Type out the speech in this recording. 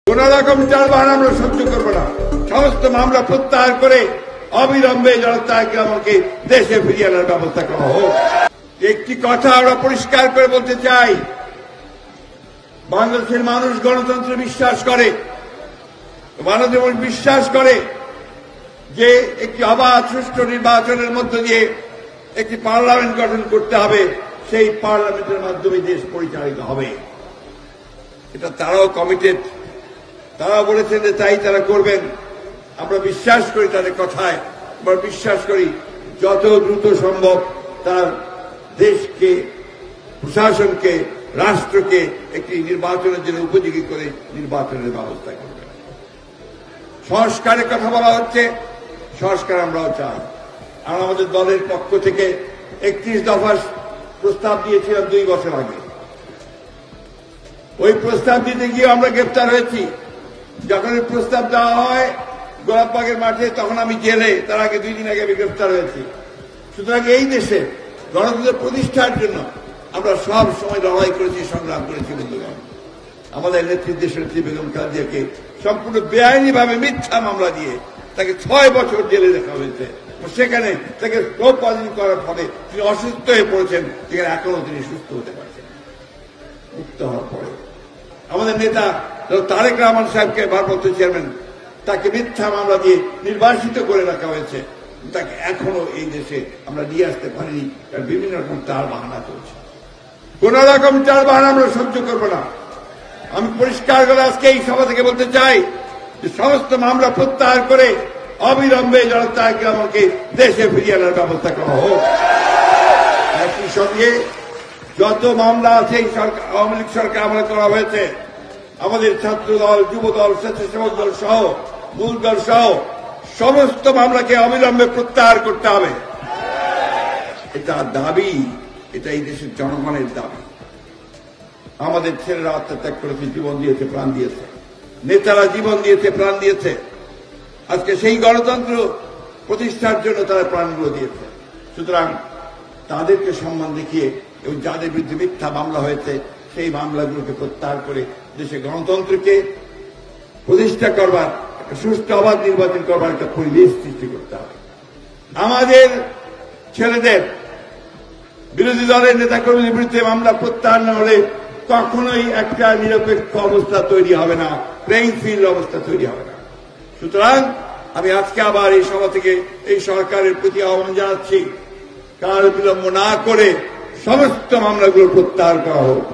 কোন রকম টালবাহানা আমরা সহ্য করব না। সমস্ত মামলা প্রত্যাহার করে অবিলম্বে জনতাকে আমাকে দেশে ফিরিয়ে আনার ব্যবস্থা করা হোক। একটি কথা আমরা পরিষ্কার করে বলতে চাই, বাংলাদেশের মানুষ গণতন্ত্রে বিশ্বাস করে, বাংলাদেশ বিশ্বাস করে যে একটি অবাধ সুষ্ঠু নির্বাচনের মধ্য দিয়ে একটি পার্লামেন্ট গঠন করতে হবে, সেই পার্লামেন্টের মাধ্যমে দেশ পরিচালিত হবে। এটা তারাও কমিটেড, তারা বলেছেন যে তাই তারা করবেন। আমরা বিশ্বাস করি তাদের কথায়, আমরা বিশ্বাস করি যত দ্রুত সম্ভব তারা দেশকে, প্রশাসনকে, রাষ্ট্রকে একটি নির্বাচনের জন্য উপযোগী করে নির্বাচনের ব্যবস্থা করবে। সংস্কারের কথা বলা হচ্ছে, সংস্কার আমরাও চাই। আমরা আমাদের দলের পক্ষ থেকে 31 দফা প্রস্তাব দিয়েছিলাম 2 বছর আগে। ওই প্রস্তাব দিতে গিয়ে আমরা গ্রেপ্তার হয়েছি। যখন ওই প্রস্তাব দেওয়া হয় গোলাপবাগের মাঠে, তখন আমি জেলে, তার আগে 2 দিন আগে আমি গ্রেপ্তার হয়েছি। সুতরাং এই দেশে গণতন্ত্র প্রতিষ্ঠার জন্য আমরা সব সময় লড়াই করেছি, সংগ্রাম করেছি। বন্ধুগণ, আমাদের নেত্রী বেগম খালেদাকে সম্পূর্ণ বেআইনিভাবে মিথ্যা মামলা দিয়ে তাকে 6 বছর জেলে রাখা হয়েছে। সেখানে তাকে প্রপালন করার ফলে তিনি অসুস্থ হয়ে পড়েছেন, যেখানে এখনো তিনি সুস্থ হতে পারছেন। মুক্ত হওয়ার পরে আমাদের নেতা তারেক রহমান সাহেবকে ভারপ্রাপ্ত চেয়ারম্যান, তাকে মিথ্যা মামলা দিয়ে নির্বাসিত করে রাখা হয়েছে। তাকে এখনো এই দেশে আমরা নিয়ে আসতে পারিনি, কারণ বিভিন্ন রকম টাল বাহানা চলছে। কোন রকম টাল বাহানা আমরা সহ্য করব না। আমি পরিষ্কার করে আজকে এই সভা থেকে বলতে চাই যে সমস্ত মামলা প্রত্যাহার করে অবিলম্বে জনতাকে আমাকে দেশে ফিরিয়ে আনার ব্যবস্থা করা হোক। একই সঙ্গে যত মামলা আছে এই সরকার, আওয়ামী লীগ সরকার আমলে করা হয়েছে, আমাদের ছাত্র দল, যুব দল, স্বেচ্ছাসেবক দল সহ, মূল দল সহ সমস্ত মামলাকে অবিলম্বে প্রত্যাহার করতে হবে। এটা দাবি, এটা এই দেশের জনগণের দাবি। আমাদের ছেলেরা আত্মত্যাগ করেছে, জীবন দিয়েছে, প্রাণ দিয়েছে, নেতারা জীবন দিয়েছে, প্রাণ দিয়েছে। আজকে সেই গণতন্ত্র প্রতিষ্ঠার জন্য তারা প্রাণগুলো দিয়েছে। সুতরাং তাদেরকে সম্মান দেখিয়ে এবং যাদের বিরুদ্ধে মিথ্যা মামলা হয়েছে সেই মামলাগুলোকে প্রত্যাহার করে দেশে গণতন্ত্রকে প্রতিষ্ঠা করবার, একটা সুষ্ঠু অবাধ নির্বাচন করবার একটা পরিবেশ সৃষ্টি করতে হবে। আমাদের ছেলেদের, বিরোধী দলের নেতাকর্মীদের বিরুদ্ধে মামলা প্রত্যাহার না হলে কখনোই একটা নিরপেক্ষ অবস্থা তৈরি হবে না, প্লেইং ফিল্ড অবস্থা তৈরি হবে না। সুতরাং আমি আজকে আবার এই সভা থেকে এই সরকারের প্রতি আহ্বান জানাচ্ছি, কাল বিলম্ব না করে সমস্ত মামলাগুলো প্রত্যাহার করা হোক।